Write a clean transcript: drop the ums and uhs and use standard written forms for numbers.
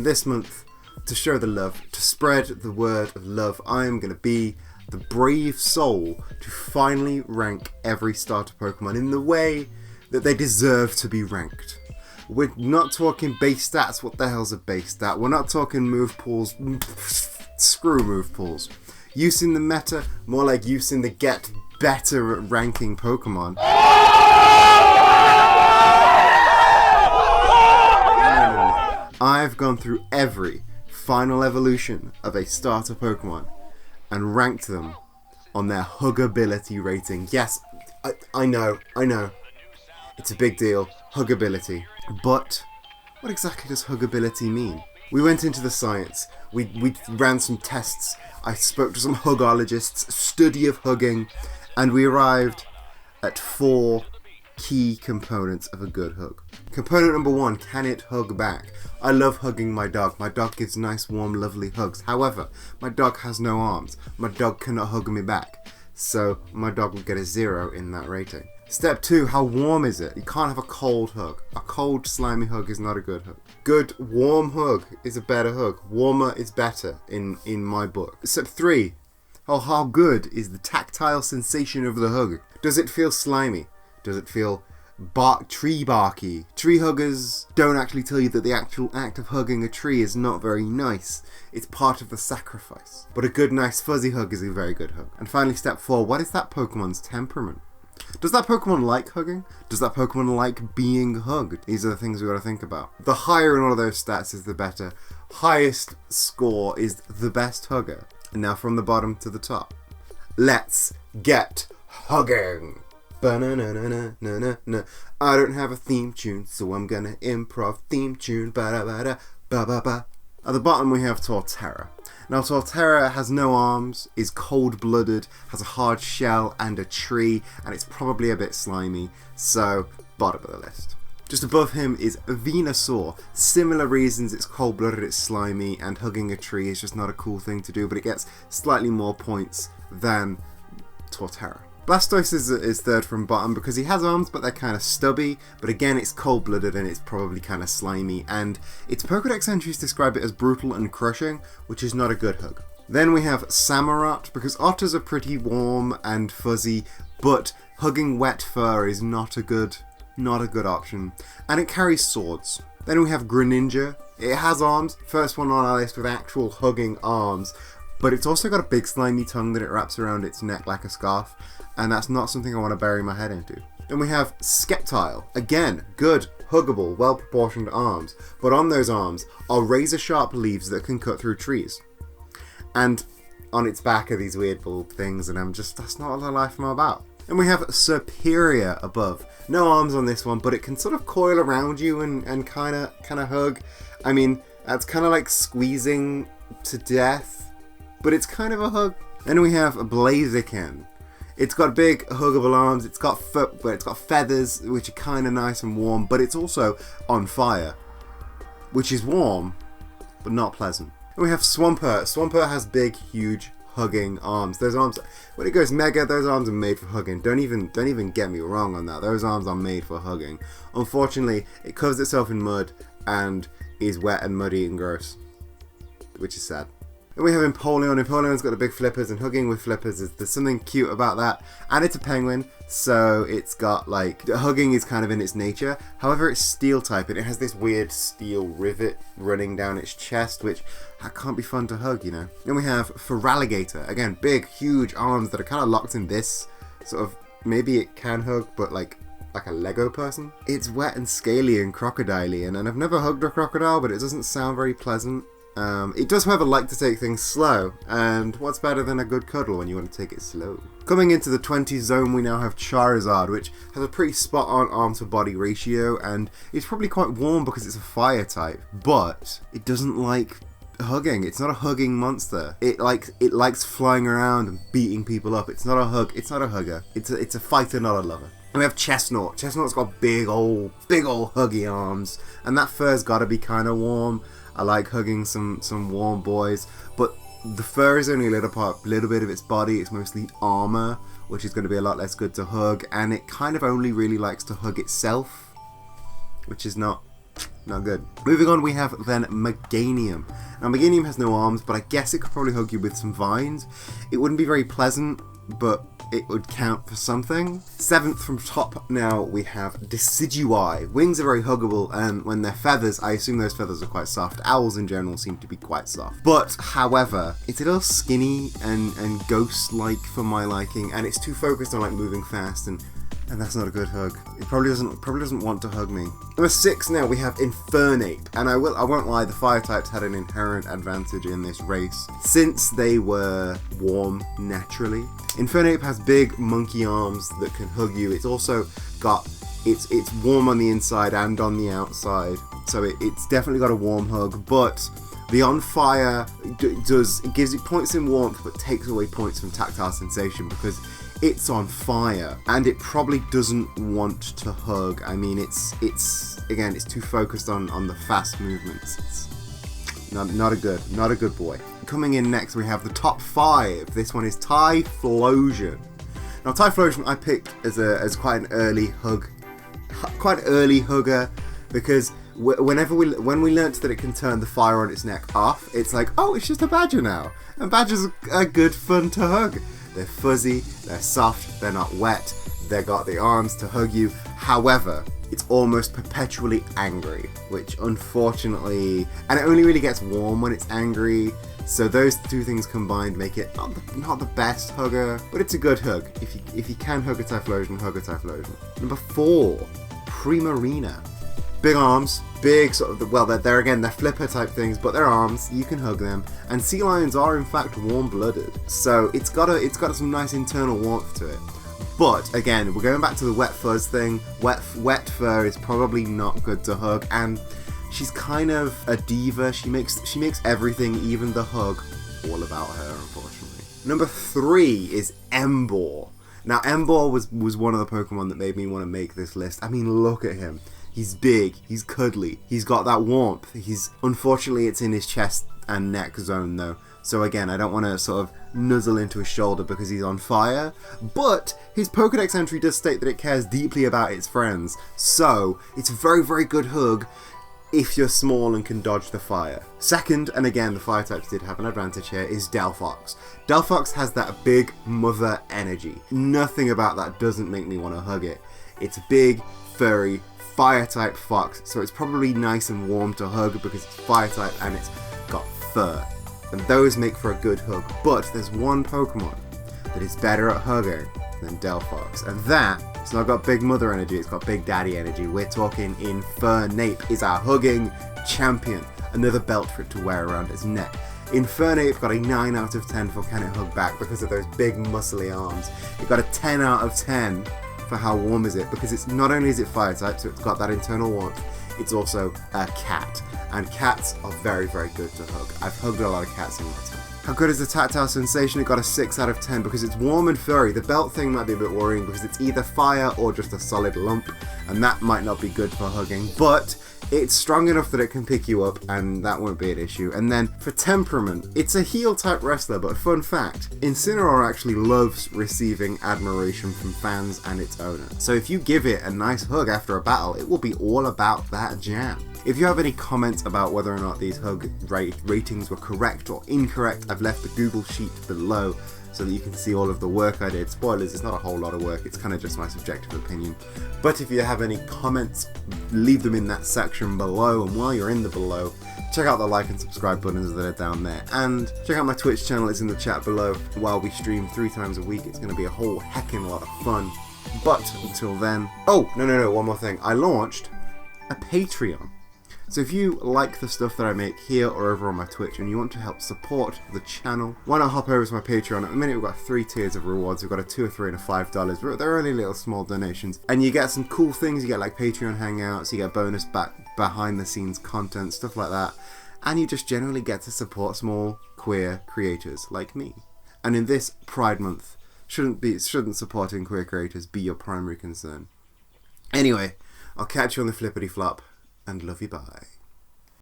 This month, to show the love, to spread the word of love, I am going to be the brave soul to finally rank every starter Pokemon in the way that they deserve to be ranked. We're not talking base stats. What the hell's a base stat? We're not talking move pools. Screw move pools. Use in the meta, more like use in the get better at ranking Pokemon. No. I've gone through every final evolution of a starter Pokemon and ranked them on their huggability rating. Yes, I know. It's a big deal, huggability. But what exactly does huggability mean? We went into the science, we ran some tests, I spoke to some huggologists, study of hugging, and we arrived at 4 key components of a good hug. Component number 1, can it hug back? I love hugging my dog. My dog gives nice, warm, lovely hugs. However, my dog has no arms. My dog cannot hug me back. So my dog will get a 0 in that rating. Step 2, how warm is it? You can't have a cold hug. A cold, slimy hug is not a good hug. Good, warm hug is a better hug. Warmer is better in my book. Step 3, how good is the tactile sensation of the hug? Does it feel slimy? Does it feel tree barky? Tree huggers don't actually tell you that the actual act of hugging a tree is not very nice. It's part of the sacrifice. But a good, nice, fuzzy hug is a very good hug. And finally, step 4, what is that Pokemon's temperament? Does that Pokemon like hugging? Does that Pokemon like being hugged? These are the things we got to think about. The higher in all of those stats is the better. Highest score is the best hugger. And now from the bottom to the top. Let's get hugging. Ba-na-na-na-na-na-na. I don't have a theme tune, so I'm gonna improv theme tune. Ba-da-ba-da-ba-ba-ba. At the bottom we have Torterra. Now Torterra has no arms, is cold-blooded, has a hard shell and a tree, and it's probably a bit slimy, so bottom of the list. Just above him is Venusaur. Similar reasons, it's cold-blooded, it's slimy, and hugging a tree is just not a cool thing to do, but it gets slightly more points than Torterra. Blastoise is third from bottom because he has arms, but they're kind of stubby. But again, it's cold-blooded and it's probably kind of slimy. And its Pokédex entries describe it as brutal and crushing, which is not a good hug. Then we have Samurott, because otters are pretty warm and fuzzy, but hugging wet fur is not a good option. And it carries swords. Then we have Greninja. It has arms. First one on our list with actual hugging arms. But it's also got a big slimy tongue that it wraps around its neck like a scarf. And that's not something I want to bury my head into. Then we have Sceptile. Again, good, huggable, well-proportioned arms. But on those arms are razor-sharp leaves that can cut through trees. And on its back are these weird bulb things, and that's not what the life I'm about. And we have Superior above. No arms on this one, but it can sort of coil around you and kind of hug. I mean, that's kind of like squeezing to death, but it's kind of a hug. Then we have Blaziken. It's got big huggable arms, it's got feathers, which are kind of nice and warm, but it's also on fire, which is warm, but not pleasant. And we have Swampert. Swampert has big, huge, hugging arms. Those arms, when it goes mega, those arms are made for hugging. Don't even get me wrong on that. Those arms are made for hugging. Unfortunately, it covers itself in mud and is wet and muddy and gross, which is sad. Then we have Empoleon. Empoleon's got the big flippers, and hugging with flippers, there's something cute about that. And it's a penguin, so it's got like, hugging is kind of in its nature. However, it's steel type, and it has this weird steel rivet running down its chest, which can't be fun to hug, you know. Then we have Feraligatr. Again, big, huge arms that are kind of locked in this sort of, maybe it can hug, but like a Lego person. It's wet and scaly and crocodile-y, and I've never hugged a crocodile, but it doesn't sound very pleasant. It does, however, like to take things slow, and what's better than a good cuddle when you want to take it slow? Coming into the 20 zone, we now have Charizard, which has a pretty spot-on arm-to-body ratio, and it's probably quite warm because it's a fire type, but it doesn't like hugging. It's not a hugging monster. It likes flying around and beating people up. It's not a hugger. It's a fighter, not a lover. And we have Chestnut. Chestnut's got big old huggy arms, and that fur's gotta be kind of warm. I like hugging some warm boys, but the fur is only a little bit of its body. It's mostly armor, which is going to be a lot less good to hug, and it kind of only really likes to hug itself, which is not Not good. Moving on, we have then Meganium. Now, Meganium has no arms, but I guess it could probably hug you with some vines. It wouldn't be very pleasant, but it would count for something. 7th from top now, we have Decidui. Wings are very huggable, and when they're feathers, I assume those feathers are quite soft. Owls in general seem to be quite soft. But, however, it's a little skinny and ghost-like for my liking, and it's too focused on like moving fast, and that's not a good hug. It probably doesn't want to hug me. Number 6 now, we have Infernape, and I won't lie, the fire types had an inherent advantage in this race since they were warm naturally. Infernape has big monkey arms that can hug you. It's also got it's warm on the inside and on the outside, so it's definitely got a warm hug. But the on fire gives you points in warmth, but takes away points from tactile sensation because it's on fire, and it probably doesn't want to hug. I mean, it's too focused on the fast movements. It's not a good boy. Coming in next, we have the top 5. This one is Typhlosion. Now, Typhlosion I picked as quite an early hugger, because when we learnt that it can turn the fire on its neck off, it's like, oh, it's just a badger now, and badgers are good fun to hug. They're fuzzy, they're soft, they're not wet, they've got the arms to hug you. However, it's almost perpetually angry, which unfortunately, and it only really gets warm when it's angry, so those two things combined make it not the best hugger, but it's a good hug. If you can hug a Typhlosion, hug a Typhlosion. Number 4, Primarina. Big arms, big sort of, well, they're flipper type things, but they're arms, you can hug them, and sea lions are in fact warm-blooded, so it's got some nice internal warmth to it. But again, we're going back to the wet fuzz thing. Wet fur is probably not good to hug, and she's kind of a diva. She makes everything, even the hug, all about her, unfortunately. Number 3 is Emboar. Now, Emboar was one of the Pokemon that made me want to make this list. I mean, look at him. He's big, he's cuddly, he's got that warmth. Unfortunately, it's in his chest and neck zone though. So again, I don't want to sort of nuzzle into his shoulder because he's on fire. But his Pokedex entry does state that it cares deeply about its friends. So it's a very, very good hug if you're small and can dodge the fire. Second, and again, the fire types did have an advantage here, is Delphox. Delphox has that big mother energy. Nothing about that doesn't make me want to hug it. It's big, furry, fire type fox, so it's probably nice and warm to hug because it's fire type and it's got fur, and those make for a good hug. But there's one Pokemon that is better at hugging than Delphox, and that it's not got big mother energy, it's got big daddy energy. We're talking Infernape is our hugging champion. Another belt for it to wear around its neck. Infernape got a 9 out of 10 for can it hug back because of those big muscly arms. It got a 10 out of 10 for how warm is it, because it's not only is it fire type, so it's got that internal warmth, it's also a cat, and cats are very, very good to hug. I've hugged a lot of cats in my time. How good is the tactile sensation? It got a 6 out of 10 because it's warm and furry. The belt thing might be a bit worrying because it's either fire or just a solid lump, and that might not be good for hugging, but it's strong enough that it can pick you up, and that won't be an issue. And then for temperament, it's a heel type wrestler, but fun fact, Incineroar actually loves receiving admiration from fans and its owner. So if you give it a nice hug after a battle, it will be all about that jam. If you have any comments about whether or not these hug ratings were correct or incorrect, I've left the Google sheet below so that you can see all of the work I did. Spoilers, it's not a whole lot of work, it's kind of just my subjective opinion. But if you have any comments, leave them in that section below, and while you're in the below, check out the like and subscribe buttons that are down there, and check out my Twitch channel, it's in the chat below. While we stream 3 times a week, it's going to be a whole heckin' lot of fun. But until then, oh, no, one more thing. I launched a Patreon. So if you like the stuff that I make here or over on my Twitch and you want to help support the channel, why not hop over to my Patreon. At the minute we've got 3 tiers of rewards. We've got a $2, $3 and a $5. They're only little small donations. And you get some cool things. You get like Patreon hangouts, you get bonus behind the scenes content, stuff like that. And you just generally get to support small queer creators like me. And in this Pride Month, shouldn't supporting queer creators be your primary concern. Anyway, I'll catch you on the flippity flop. And love you, bye.